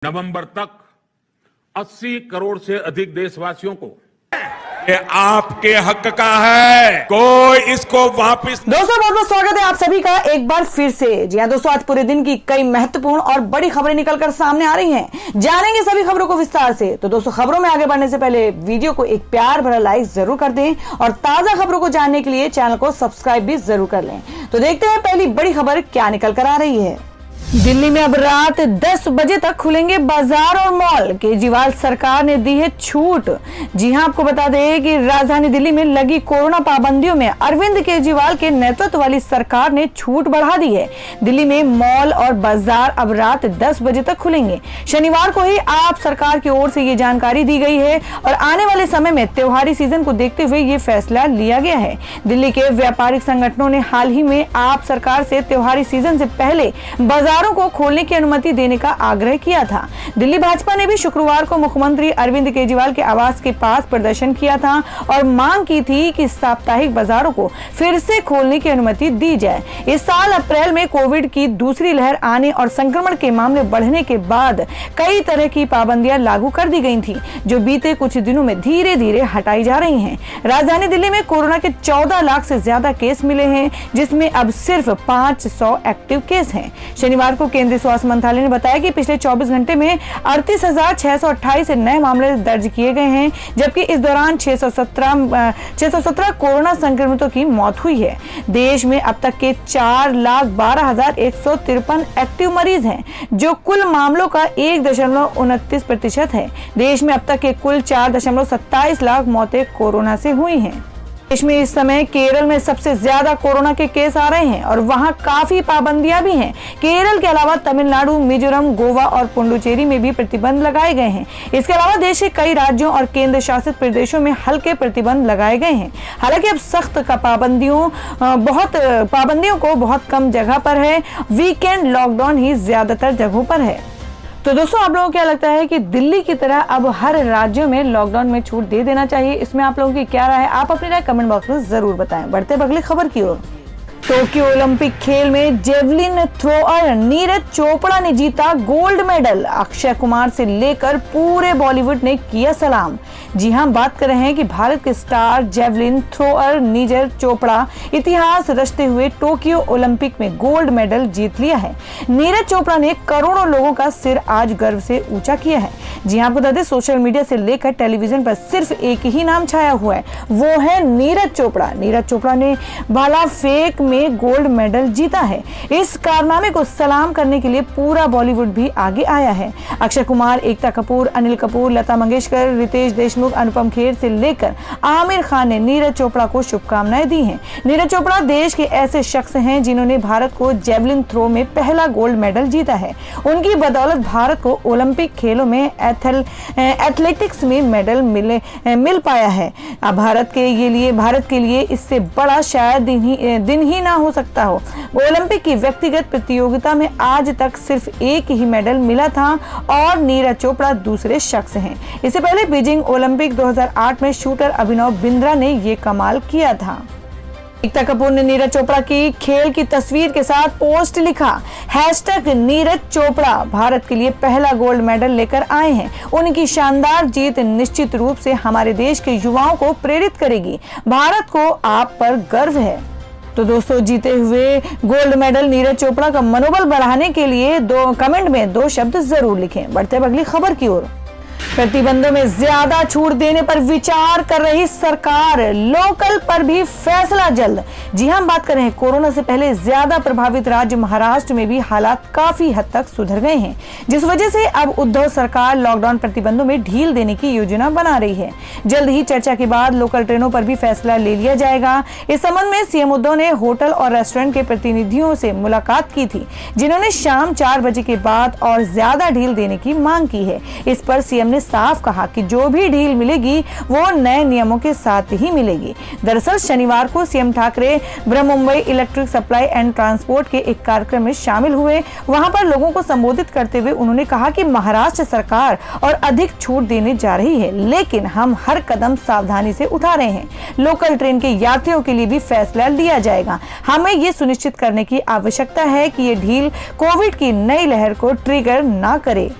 नवंबर तक 80 करोड़ से अधिक देशवासियों को ये आपके हक का है, कोई इसको वापस। दोस्तों बहुत बहुत स्वागत है आप सभी का एक बार फिर से। जी हाँ दोस्तों, आज पूरे दिन की कई महत्वपूर्ण और बड़ी खबरें निकलकर सामने आ रही हैं। जानेंगे सभी खबरों को विस्तार से। तो दोस्तों खबरों में आगे बढ़ने से पहले वीडियो को एक प्यार भरा लाइक जरूर कर दें और ताजा खबरों को जानने के लिए चैनल को सब्सक्राइब भी जरूर कर लें। तो देखते हैं पहली बड़ी खबर क्या निकल कर आ रही है। दिल्ली में अब रात 10 बजे तक खुलेंगे बाजार और मॉल। केजरीवाल सरकार ने दी है छूट। जी हां, आपको बता दें कि राजधानी दिल्ली में लगी कोरोना पाबंदियों में अरविंद केजरीवाल के नेतृत्व वाली सरकार ने छूट बढ़ा दी है। दिल्ली में मॉल और बाजार अब रात 10 बजे तक खुलेंगे। शनिवार को ही आप सरकार की ओर से ये जानकारी दी गई है और आने वाले समय में त्योहारी सीजन को देखते हुए ये फैसला लिया गया है। दिल्ली के व्यापारिक संगठनों ने हाल ही में आप सरकार से त्योहारी सीजन से पहले बाजार को खोलने की अनुमति देने का आग्रह किया था। दिल्ली भाजपा ने भी शुक्रवार को मुख्यमंत्री अरविंद केजरीवाल के आवास के पास प्रदर्शन किया था और मांग की थी कि साप्ताहिक बाजारों को फिर से खोलने की अनुमति दी जाए। इस साल अप्रैल में कोविड की दूसरी लहर आने और संक्रमण के मामले बढ़ने के बाद कई तरह की पाबंदियां लागू कर दी गई थी, जो बीते कुछ दिनों में धीरे धीरे हटाई जा रही हैं। राजधानी दिल्ली में कोरोना के 14 लाख से ज्यादा केस मिले हैं, जिसमें अब सिर्फ 500 एक्टिव केस हैं। शनिवार को केंद्रीय स्वास्थ्य मंत्रालय ने बताया कि पिछले 24 घंटे में 38,628 नए मामले दर्ज किए गए हैं, जबकि इस दौरान 617 कोरोना संक्रमितों की मौत हुई है। देश में अब तक के 4,12,153 एक्टिव मरीज हैं, जो कुल मामलों का 1.29% है। देश में अब तक के कुल 4.27 लाख मौतें कोरोना से हुई हैं। देश में इस समय केरल में सबसे ज्यादा कोरोना के केस आ रहे हैं और वहां काफी पाबंदियां भी हैं। केरल के अलावा तमिलनाडु, मिजोरम, गोवा और पुडुचेरी में भी प्रतिबंध लगाए गए हैं। इसके अलावा देश के कई राज्यों और केंद्र शासित प्रदेशों में हल्के प्रतिबंध लगाए गए हैं। हालांकि अब सख्त पाबंदियों को बहुत कम जगह पर है। वीकेंड लॉकडाउन ही ज्यादातर जगहों पर है। तो दोस्तों आप लोगों को क्या लगता है कि दिल्ली की तरह अब हर राज्यों में लॉकडाउन में छूट दे देना चाहिए? इसमें आप लोगों की क्या राय है? आप अपनी राय कमेंट बॉक्स में जरूर बताएं। बढ़ते अगली खबर की ओर। टोक्यो ओलंपिक खेल में जेवलिन थ्रोअर नीरज चोपड़ा ने जीता गोल्ड मेडल। अक्षय कुमार से लेकर पूरे बॉलीवुड ने किया सलाम। जी हां, बात कर रहे हैं कि भारत के star javelin thrower Neeraj Chopra इतिहास रचते हुए टोक्यो ओलंपिक में गोल्ड मेडल जीत लिया है। नीरज चोपड़ा ने करोड़ों लोगों का सिर आज गर्व से ऊंचा किया है। जी हां, आपको बता दें सोशल मीडिया से लेकर टेलीविजन पर सिर्फ एक ही नाम छाया हुआ है, वो है नीरज चोपड़ा। नीरज चोपड़ा ने भाला फेंक में गोल्ड मेडल जीता है। इस कारनामे को सलाम करने के लिए पूरा बॉलीवुड भी आगे आया है। अक्षय कुमार, एकता कपूर, अनिल कपूर, लता मंगेशकर, रितेश देशमुख, अनुपम खेर से लेकर आमिर खान ने नीरज चोपड़ा को शुभकामनाएं दी हैं। नीरज चोपड़ा देश के ऐसे शख्स हैं जिन्होंने भारत को जेवलिन थ्रो में पहला गोल्ड मेडल जीता है। उनकी बदौलत भारत को ओलंपिक खेलों में एथलेटिक्स में मेडल मिल पाया है। अब भारत के लिए इससे बड़ा शायद दिन ही ना हो सकता हो। ओलंपिक की व्यक्तिगत प्रतियोगिता में आज तक सिर्फ एक ही मेडल मिला था और नीरज चोपड़ा दूसरे शख्स हैं। इससे पहले बीजिंग ओलंपिक 2008 में शूटर अभिनव बिंद्रा ने ये कमाल किया था। एकता कपूर ने नीरज चोपड़ा की खेल की तस्वीर के साथ पोस्ट लिखा, #नीरज चोपड़ा भारत के लिए पहला गोल्ड मेडल लेकर आए हैं। उनकी शानदार जीत निश्चित रूप से हमारे देश के युवाओं को प्रेरित करेगी। भारत को आप पर गर्व है। तो दोस्तों जीते हुए गोल्ड मेडल नीरज चोपड़ा का मनोबल बढ़ाने के लिए कमेंट में 2 शब्द जरूर लिखें। बढ़ते अगली खबर की ओर। प्रतिबंधों में ज्यादा छूट देने पर विचार कर रही सरकार, लोकल पर भी फैसला जल्द। जी हां, बात कर रहे हैं कोरोना से पहले ज्यादा प्रभावित राज्य महाराष्ट्र में भी हालात काफी हद तक सुधर गए हैं, जिस वजह से अब उद्धव सरकार लॉकडाउन प्रतिबंधों में ढील देने की योजना बना रही है। जल्द ही चर्चा के बाद लोकल ट्रेनों पर भी फैसला ले लिया जाएगा। इस संबंध में सीएम उद्धव ने होटल और रेस्टोरेंट के प्रतिनिधियों से मुलाकात की थी, जिन्होंने शाम 4 बजे के बाद और ज्यादा ढील देने की मांग की है। इस पर सीएम ने साफ कहा कि जो भी ढील मिलेगी वो नए नियमों के साथ ही मिलेगी। दरअसल शनिवार को CM Thackeray Brihanmumbai electric supply and transport के एक कार्यक्रम में शामिल हुए। वहां पर लोगों को संबोधित करते हुए उन्होंने कहा कि महाराष्ट्र सरकार और अधिक छूट देने जा रही है, लेकिन हम हर कदम सावधानी से उठा रहे हैं। लोकल ट्रेन के यात्रियों के लिए भी फैसला लिया जाएगा। हमें ये सुनिश्चित करने की आवश्यकता है कि ये ढील कोविड की नई लहर को ट्रिगर ना करे।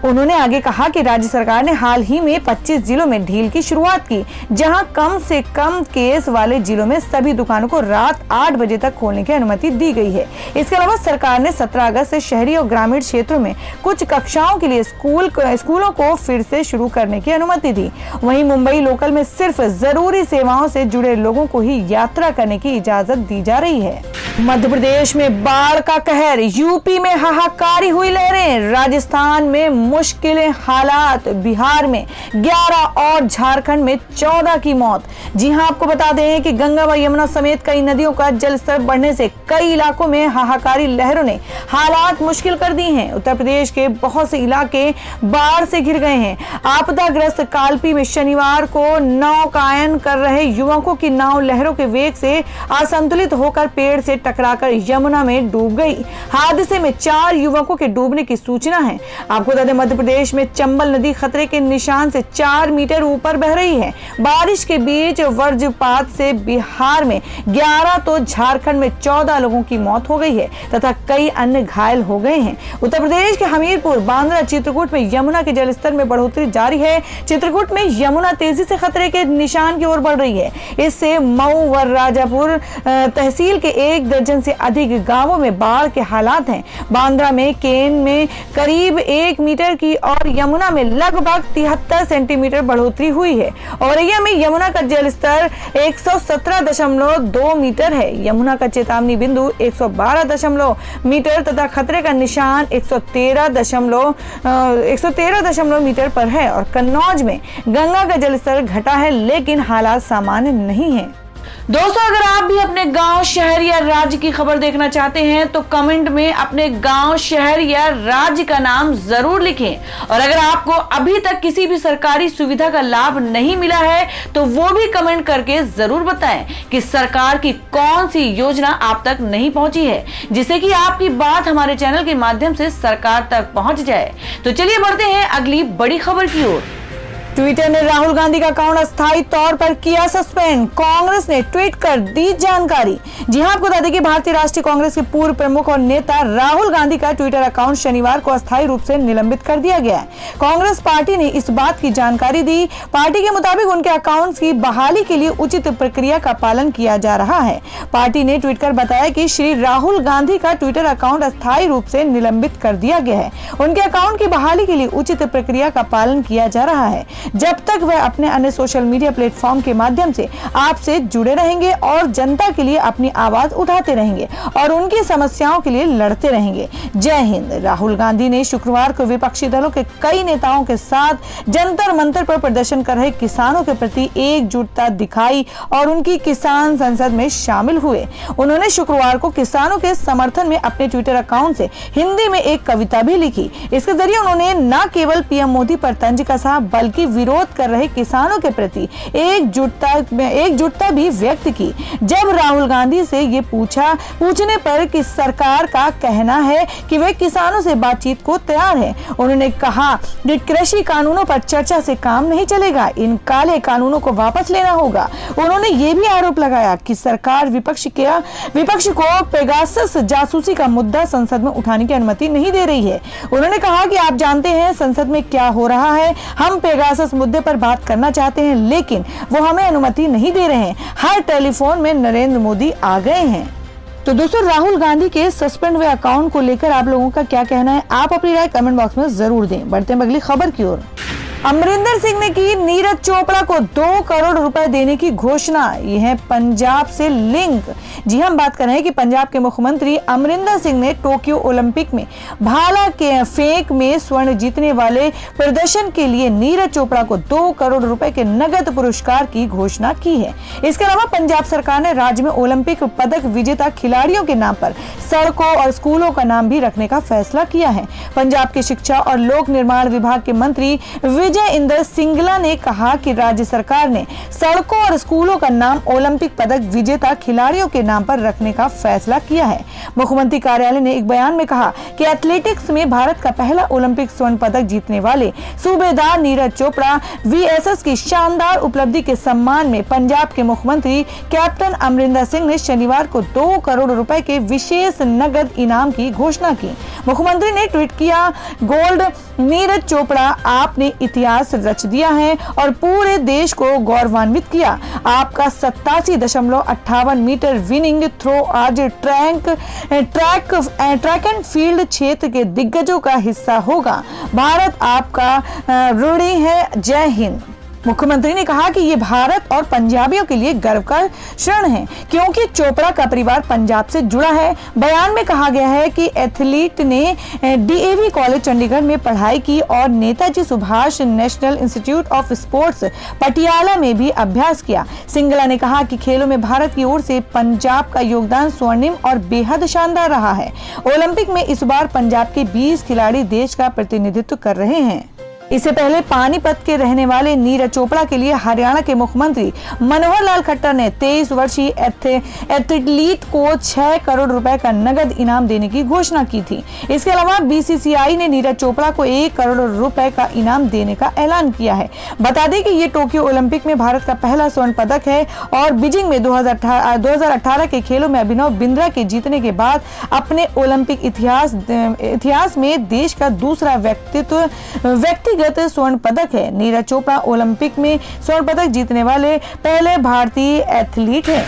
उन्होंने आगे कहा कि राज्य सरकार ने हाल ही में 25 जिलों में ढील की शुरुआत की, जहां कम से कम केस वाले जिलों में सभी दुकानों को रात 8 बजे तक खोलने की अनुमति दी गई है। इसके अलावा सरकार ने 17 अगस्त से शहरी और ग्रामीण क्षेत्रों में कुछ कक्षाओं के लिए स्कूलों को फिर से शुरू करने की अनुमति दी। वहीं मुंबई लोकल में सिर्फ जरूरी सेवाओं से जुड़े लोगों को ही यात्रा करने की इजाजत दी जा रही है। मध्य प्रदेश में बाढ़ का कहर, यूपी में हाहाकारी हुई लहरें, राजस्थान में मुश्किलें हालात, बिहार में 11 और झारखंड में 14 की मौत। जी हां, आपको बता दें कि गंगा व यमुना समेत कई नदियों का जलस्तर बढ़ने से कई इलाकों में हाहाकारी लहरों ने हालात मुश्किल कर दी हैं। उत्तर प्रदेश के बहुत से इलाके बाढ़ से घिर गए हैं। आपदाग्रस्त कालपी में शनिवार को नौकायन कर रहे युवकों की नाव लहरों के वेग से असंतुलित होकर पेड़ से टकराकर यमुना में डूब गई। हादसे में 4 युवकों के डूबने की सूचना है। आपको बता दें, मध्य प्रदेश में चंबल नदी खतरे के निशान से 4 मीटर ऊपर बह रही है। बारिश के बीच वज्रपात से बिहार में 11 तो झारखंड में 14 लोगों की मौत हो गई है तथा कई अन्य घायल हो गए हैं। उत्तर प्रदेश के हमीरपुर, बांद्रा, चित्रकूट में यमुना के जलस्तर में बढ़ोतरी जारी है। चित्रकूट में यमुना तेजी से खतरे के निशान की ओर बढ़ रही है। इससे मऊ व राजापुर तहसील के 1 दर्जन से अधिक गांवों में बाढ़ के हालात हैं। बांद्रा में केन में करीब 1 मीटर की और यमुना में लगभग 73 सेंटीमीटर बढ़ोतरी हुई है। औरैया में यमुना का जलस्तर 117.2 मीटर है। यमुना का चेतावनी बिंदु 112 मीटर तथा खतरे का निशान 113 मीटर पर है। और कन्नौज में गंगा का जलस्तर घटा है, लेकिन हालात सामान्य नहीं है। दोस्तों, अगर आप भी अपने गांव, शहर या राज्य की खबर देखना चाहते हैं तो कमेंट में अपने गांव, शहर या राज्य का नाम जरूर लिखें। और अगर आपको अभी तक किसी भी सरकारी सुविधा का लाभ नहीं मिला है तो वो भी कमेंट करके जरूर बताएं कि सरकार की कौन सी योजना आप तक नहीं पहुंची है, जिससे कि आपकी बात हमारे चैनल के माध्यम से सरकार तक पहुंच जाए। तो चलिए बढ़ते हैं अगली बड़ी खबर की ओर। ट्विटर ने राहुल गांधी का अकाउंट अस्थायी तौर पर किया सस्पेंड, कांग्रेस ने ट्वीट कर दी जानकारी। जी हां, आपको बता दें कि भारतीय राष्ट्रीय कांग्रेस के पूर्व प्रमुख और नेता राहुल गांधी का ट्विटर अकाउंट शनिवार को अस्थायी रूप से निलंबित कर दिया गया है। कांग्रेस पार्टी ने इस बात की जानकारी दी। पार्टी के मुताबिक उनके अकाउंट की बहाली के लिए उचित प्रक्रिया का पालन किया जा रहा है। पार्टी ने ट्वीट कर बताया कि श्री राहुल गांधी का ट्विटर अकाउंट अस्थायी रूप से निलंबित कर दिया गया है। उनके अकाउंट की बहाली के लिए उचित प्रक्रिया का पालन किया जा रहा है, जब तक वह अपने अन्य सोशल मीडिया प्लेटफॉर्म के माध्यम से आपसे जुड़े रहेंगे और जनता के लिए अपनी आवाज उठाते रहेंगे और उनकी समस्याओं के लिए लड़ते रहेंगे। जय हिंद। राहुल गांधी ने शुक्रवार को विपक्षी दलों के कई नेताओं के साथ जंतर मंतर पर प्रदर्शन कर रहे किसानों के प्रति एकजुटता दिखाई और उनकी किसान संसद में शामिल हुए। उन्होंने शुक्रवार को किसानों के समर्थन में अपने ट्विटर अकाउंट से हिंदी में एक कविता भी लिखी। इसके जरिए उन्होंने न केवल पीएम मोदी पर तंज कसा, बल्कि विरोध कर रहे किसानों के प्रति एकजुटता भी व्यक्त की। जब राहुल गांधी से ये पूछने पर कि सरकार का कहना है कि वे किसानों से बातचीत को तैयार है, उन्होंने कहा कि कृषि कानूनों पर चर्चा से काम नहीं चलेगा, इन काले कानूनों को वापस लेना होगा। उन्होंने ये भी आरोप लगाया कि सरकार विपक्ष को पेगासस जासूसी का मुद्दा संसद में उठाने की अनुमति नहीं दे रही है। उन्होंने कहा कि आप जानते हैं संसद में क्या हो रहा है, हम पेगासस मुद्दे पर बात करना चाहते हैं, लेकिन वो हमें अनुमति नहीं दे रहे हैं। हर टेलीफोन में नरेंद्र मोदी आ गए हैं। तो दोस्तों, राहुल गांधी के सस्पेंड हुए अकाउंट को लेकर आप लोगों का क्या कहना है? आप अपनी राय कमेंट बॉक्स में जरूर दें। बढ़ते हैं अगली खबर की ओर। अमरिंदर सिंह ने की नीरज चोपड़ा को 2 करोड़ रुपए देने की घोषणा। यह है पंजाब से लिंक। जी हम बात कर रहे हैं कि पंजाब के मुख्यमंत्री अमरिंदर सिंह ने टोक्यो ओलंपिक में भाला के फेंक में स्वर्ण जीतने वाले प्रदर्शन के लिए नीरज चोपड़ा को 2 करोड़ रुपए के नगद पुरस्कार की घोषणा की है। इसके अलावा पंजाब सरकार ने राज्य में ओलंपिक पदक विजेता खिलाड़ियों के नाम पर सड़कों और स्कूलों का नाम भी रखने का फैसला किया है। पंजाब के शिक्षा और लोक निर्माण विभाग के मंत्री विजय इंदर सिंगला ने कहा कि राज्य सरकार ने सड़कों और स्कूलों का नाम ओलंपिक पदक विजेता खिलाड़ियों के नाम पर रखने का फैसला किया है। मुख्यमंत्री कार्यालय ने एक बयान में कहा कि एथलेटिक्स में भारत का पहला ओलंपिक स्वर्ण पदक जीतने वाले सूबेदार नीरज चोपड़ा वीएसएस की शानदार उपलब्धि के सम्मान में पंजाब के मुख्यमंत्री कैप्टन अमरिंदर सिंह ने शनिवार को 2 करोड़ रुपए के विशेष नगद इनाम की घोषणा की। मुख्यमंत्री ने ट्वीट किया, गोल्ड नीरज चोपड़ा, आपने इतिहास रच दिया है और पूरे देश को गौरवान्वित किया। आपका 87.58 मीटर विनिंग थ्रो आज ट्रैक एंड फील्ड क्षेत्र के दिग्गजों का हिस्सा होगा। भारत आपका ऋणी है। जय हिंद। मुख्यमंत्री ने कहा कि ये भारत और पंजाबियों के लिए गर्व का क्षण है, क्योंकि चोपड़ा का परिवार पंजाब से जुड़ा है। बयान में कहा गया है कि एथलीट ने डीएवी कॉलेज चंडीगढ़ में पढ़ाई की और Netaji Subhash national institute of sports Patiala में भी अभ्यास किया। सिंगला ने कहा कि खेलों में भारत की ओर से पंजाब का योगदान स्वर्णिम और बेहद शानदार रहा है। ओलंपिक में इस बार पंजाब के 20 खिलाड़ी देश का प्रतिनिधित्व कर रहे हैं। इससे पहले पानीपत के रहने वाले नीरज चोपड़ा के लिए हरियाणा के मुख्यमंत्री मनोहर लाल खट्टर ने 23 वर्षीय एथलीट को 6 करोड़ रुपए का नगद इनाम देने की घोषणा की थी। इसके अलावा बीसीसीआई ने नीरज चोपड़ा को 1 करोड़ रुपए का इनाम देने का ऐलान किया है। बता दें कि ये टोक्यो ओलंपिक में भारत का पहला स्वर्ण पदक है और बीजिंग में 2018 के खेलों में अभिनव बिंद्रा के जीतने के बाद अपने ओलंपिक इतिहास में देश का दूसरा व्यक्तिगत स्वर्ण पदक है। नीरज चोपड़ा ओलंपिक में स्वर्ण पदक जीतने वाले पहले भारतीय एथलीट हैं।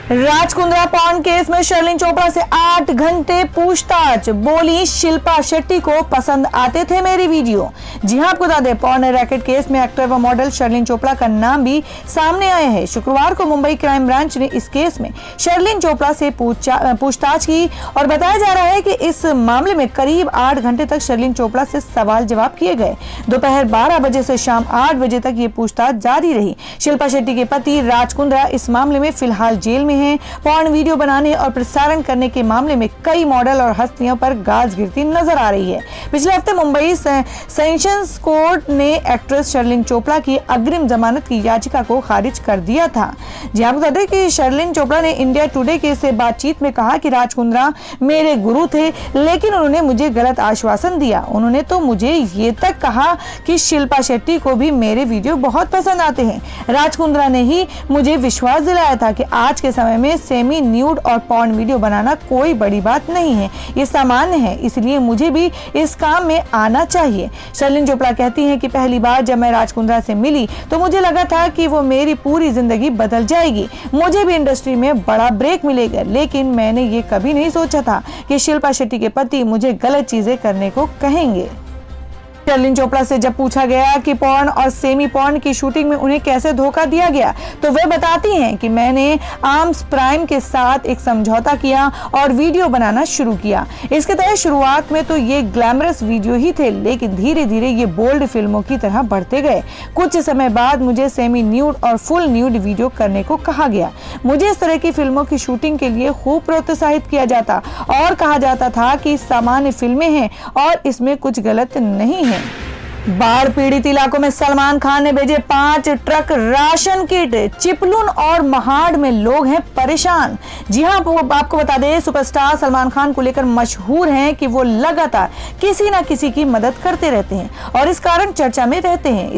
राजकुंद्रा पॉर्न केस में शर्लिन चोपड़ा से 8 घंटे पूछताछ, बोली शिल्पा शेट्टी को पसंद आते थे मेरी वीडियो। जी हां, आपको बता दें, पॉर्न रैकेट केस में एक्टर व मॉडल शर्लिन चोपड़ा का नाम भी सामने आया है। शुक्रवार को मुंबई क्राइम ब्रांच ने इस केस में शर्लिन चोपड़ा से पूछताछ की और बताया जा रहा है कि इस मामले में करीब 8 घंटे तक शर्लिन चोपड़ा से सवाल जवाब किए गए। दोपहर 12 बजे से शाम 8 बजे तक ये पूछताछ जारी रही। शिल्पा शेट्टी के पति राज कुंद्रा इस मामले में फिलहाल जेल में हैं। पॉर्न वीडियो बनाने और प्रसारण करने के मामले में कई मॉडल और हस्तियों पर गाज गिरती नजर आ रही है। पिछले हफ्ते मुंबई सेशंस कोर्ट ने एक्ट्रेस शर्लिन चोपड़ा की अग्रिम जमानत की याचिका को खारिज कर दिया था। जी आपको बता दें कि शर्लिन चोपड़ा ने इंडिया टुडे के से बातचीत में कहा कि राज कुंद्रा मेरे गुरु थे, लेकिन उन्होंने मुझे गलत आश्वासन दिया। उन्होंने तो मुझे ये तक कहा कि शिल्पा शेट्टी को भी मेरे वीडियो बहुत पसंद आते हैं। राज कुंद्रा ने ही मुझे विश्वास दिलाया था कि आज के समय में सेमी न्यूड और पॉर्न वीडियो बनाना कोई बड़ी बात नहीं है, ये सामान्य है, इसलिए मुझे भी इस काम में आना चाहिए। शर्लिन चोपड़ा कहती हैं कि पहली बार जब मैं राज कुंद्रा से मिली तो मुझे लगा था कि वो मेरी पूरी जिंदगी बदल जाएगी, मुझे भी इंडस्ट्री में बड़ा ब्रेक मिलेगा, लेकिन मैंने ये कभी नहीं सोचा था कि शिल्पा शेट्टी के पति मुझे गलत चीजें करने को कहेंगे। शर्लिन चोपड़ा से जब पूछा गया कि पॉर्न और सेमी पॉर्न की शूटिंग में उन्हें कैसे धोखा दिया गया, तो वे बताती हैं कि मैंने आर्म्स प्राइम के साथ एक समझौता किया और वीडियो बनाना शुरू किया। इसके तहत शुरुआत में तो ये ग्लैमरस वीडियो ही थे, लेकिन धीरे धीरे ये बोल्ड फिल्मों की तरह बढ़ते गए। कुछ समय बाद मुझे सेमी न्यूड और फुल न्यूड वीडियो करने को कहा गया। मुझे इस तरह की फिल्मों की शूटिंग के लिए खूब प्रोत्साहित किया जाता और कहा जाता था कि सामान्य फिल्में हैं और इसमें कुछ गलत नहीं है। बाढ़ पीड़ित इलाकों में सलमान खान ने भेजे 5 ट्रक राशन किट। चिपलुन और महाड़ में लोग हैं परेशान। जी हां, आपको बता दें, सुपरस्टार सलमान खान को लेकर मशहूर हैं कि वो लगातार किसी न किसी की मदद करते रहते हैं और इस कारण चर्चा में रहते हैं।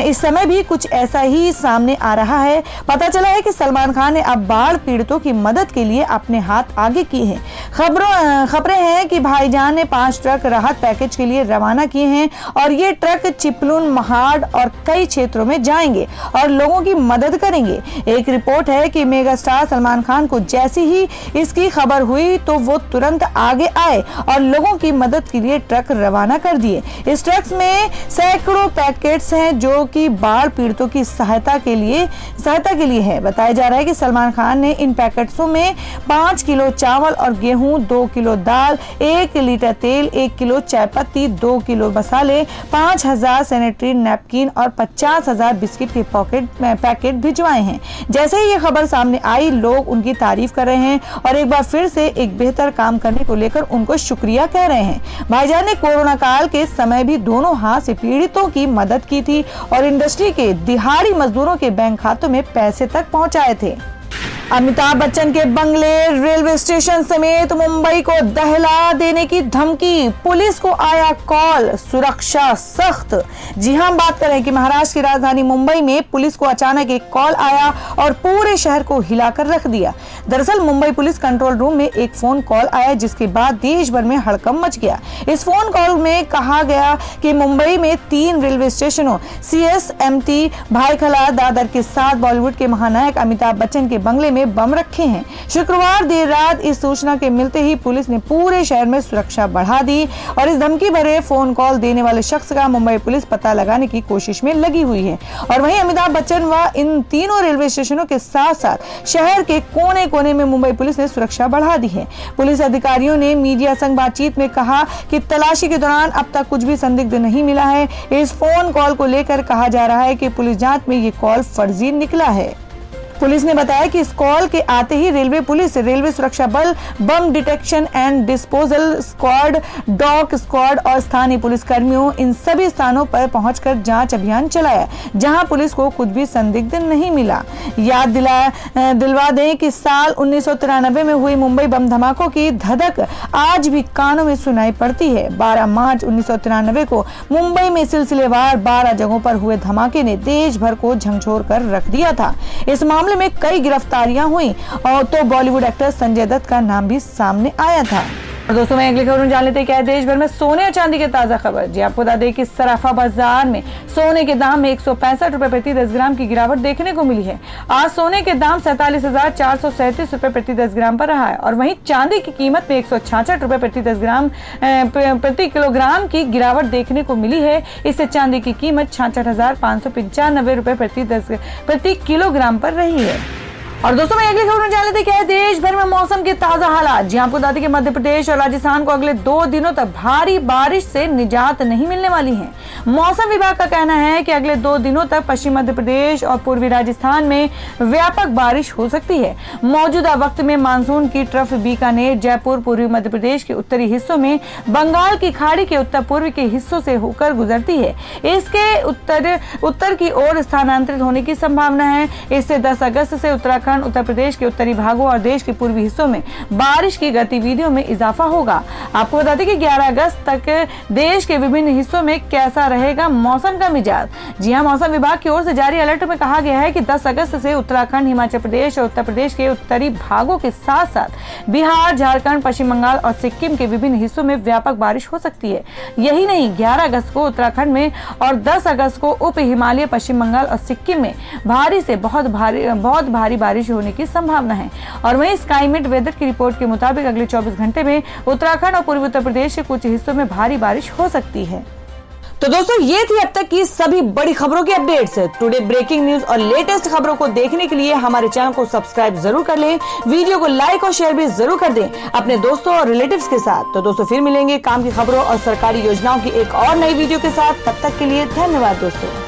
इस समय भी कुछ ऐसा ही सामने आ रहा है। पता चला है कि सलमान खान ने अब बाढ़ पीड़ितों की मदद के लिए अपने हाथ आगे किए हैं। खबरें हैं कि भाईजान ने 5 ट्रक राहत पैकेज के लिए रवाना किए हैं और ये ट्रक चिपलुन, महाड़ और कई क्षेत्रों में जाएंगे और लोगों की मदद करेंगे। एक रिपोर्ट है कि मेगा स्टार सलमान खान को जैसी ही इसकी खबर हुई तो वो तुरंत आगे आए और लोगों की मदद के लिए ट्रक रवाना कर दिए। इस ट्रक में सैकड़ों पैकेट्स हैं जो कि बाढ़ पीड़ितों की सहायता के लिए है। बताया जा रहा है कि सलमान खान ने इन पैकेट्सों में 5 किलो चावल और गेहूं, 2 किलो दाल, 1 लीटर तेल, 1 किलो चाय पत्ती, 2 किलो मसाले, 5000 सैनिटरी नैपकिन और 50,000 बिस्किट के पैकेट भिजवाए हैं। जैसे ही ये खबर सामने आई, लोग उनकी तारीफ कर रहे हैं और एक बार फिर से एक बेहतर काम करने को लेकर उनको शुक्रिया कह रहे हैं। भाईजान ने कोरोना काल के समय भी दोनों हाथ से पीड़ितों की मदद की थी और इंडस्ट्री के दिहाड़ी मजदूरों के बैंक खातों में पैसे तक पहुंचाए थे। अमिताभ बच्चन के बंगले, रेलवे स्टेशन समेत मुंबई को दहला देने की धमकी, पुलिस को आया कॉल, सुरक्षा सख्त। जी हां, बात करें कि महाराष्ट्र की राजधानी मुंबई में पुलिस को अचानक एक कॉल आया और पूरे शहर को हिलाकर रख दिया। दरअसल मुंबई पुलिस कंट्रोल रूम में एक फोन कॉल आया, जिसके बाद देश भर में हड़कंप मच गया। इस फोन कॉल में कहा गया कि मुंबई में 3 रेलवे स्टेशनों CSMT, भाईखला, दादर के साथ बॉलीवुड के महानायक अमिताभ बच्चन के बंगले में बम रखे हैं। शुक्रवार देर रात इस सूचना के मिलते ही पुलिस ने पूरे शहर में सुरक्षा बढ़ा दी और इस धमकी भरे फोन कॉल देने वाले शख्स का मुंबई पुलिस पता लगाने की कोशिश में लगी हुई है। और वहीं अमिताभ बच्चन व इन तीनों रेलवे स्टेशनों के साथ साथ शहर के कोने कोने में मुंबई पुलिस ने सुरक्षा बढ़ा दी है। पुलिस अधिकारियों ने मीडिया संग बातचीत में कहा कि तलाशी के दौरान अब तक कुछ भी संदिग्ध नहीं मिला है। इस फोन कॉल को लेकर कहा जा रहा है कि पुलिस जांच में ये कॉल फर्जी निकला है। पुलिस ने बताया कि इस कॉल के आते ही रेलवे पुलिस, रेलवे सुरक्षा बल, bomb detection and disposal squad, dog squad और स्थानीय पुलिस कर्मियों इन सभी स्थानों पर पहुंचकर जांच अभियान चलाया, जहां पुलिस को कुछ भी संदिग्ध नहीं मिला। याद दिलवा दें कि साल 1993 में हुई मुंबई बम धमाकों की धधक आज भी कानों में सुनाई पड़ती है। 12 मार्च 1993 को मुंबई में सिलसिलेवार 12 जगहों पर हुए धमाके ने देश भर को झकझोर कर रख दिया था। इस मामले में कई गिरफ्तारियां हुई और तो बॉलीवुड एक्टर संजय दत्त का नाम भी सामने आया था। और दोस्तों, मैं अगली खबर जान लेते हैं क्या है देश भर में सोने और चांदी की ताजा खबर। जी आपको बता दें कि सराफा बाजार में सोने के दाम में 165 रुपए प्रति 10 ग्राम की गिरावट देखने को मिली है। आज सोने के दाम 47,437 रुपए प्रति 10 ग्राम पर रहा है और वहीं चांदी की कीमत में 166 रुपए प्रति किलोग्राम की गिरावट देखने को मिली है। इससे चांदी की कीमत 66,595 रुपए प्रति किलोग्राम पर रही है। और दोस्तों, मैं अगली खबर में जान लेते क्या है देश भर में मौसम के ताजा हालात। जी आपको बता दें कि मध्य प्रदेश और राजस्थान को अगले 2 दिनों तक भारी बारिश से निजात नहीं मिलने वाली है। मौसम विभाग का कहना है कि अगले 2 दिनों तक पश्चिम मध्य प्रदेश और पूर्वी राजस्थान में व्यापक बारिश हो सकती है। मौजूदा वक्त में मानसून की ट्रफ बीकानेर, जयपुर, पूर्वी मध्य प्रदेश के उत्तरी हिस्सों में, बंगाल की खाड़ी के उत्तर पूर्व के हिस्सों से होकर गुजरती है। इसके उत्तर की ओर स्थानांतरित होने की संभावना है। इससे 10 अगस्त से उत्तराखंड, उत्तर प्रदेश के उत्तरी भागों और देश के पूर्वी हिस्सों में बारिश की गतिविधियों में इजाफा होगा। आपको बता दें कि 11 अगस्त तक देश के विभिन्न हिस्सों में कैसा रहेगा मौसम का मिजाज। जी हां, मौसम विभाग की ओर से जारी अलर्ट में कहा गया है कि 10 अगस्त से उत्तराखंड, हिमाचल प्रदेश और उत्तर प्रदेश के उत्तरी भागों के साथ साथ बिहार, झारखंड, पश्चिम बंगाल और सिक्किम के विभिन्न हिस्सों में व्यापक बारिश हो सकती है। यही नहीं, 11 अगस्त को उत्तराखंड में और 10 अगस्त को उप हिमालय, पश्चिम बंगाल और सिक्किम में भारी से बहुत भारी बारिश होने की संभावना है। और वहीं स्काईमेट वेदर की रिपोर्ट के मुताबिक अगले 24 घंटे में उत्तराखंड और पूर्वी उत्तर प्रदेश के कुछ हिस्सों में भारी बारिश हो सकती है। तो दोस्तों, ये थी अब तक की सभी बड़ी खबरों की अपडेट्स। टुडे ब्रेकिंग न्यूज और लेटेस्ट खबरों को देखने के लिए हमारे चैनल को सब्सक्राइब जरूर कर लें, वीडियो को लाइक और शेयर भी जरूर कर दें अपने दोस्तों और रिलेटिव्स के साथ। तो दोस्तों, फिर मिलेंगे काम की खबरों और सरकारी योजनाओं की एक और नई वीडियो के साथ। तब तक के लिए धन्यवाद दोस्तों।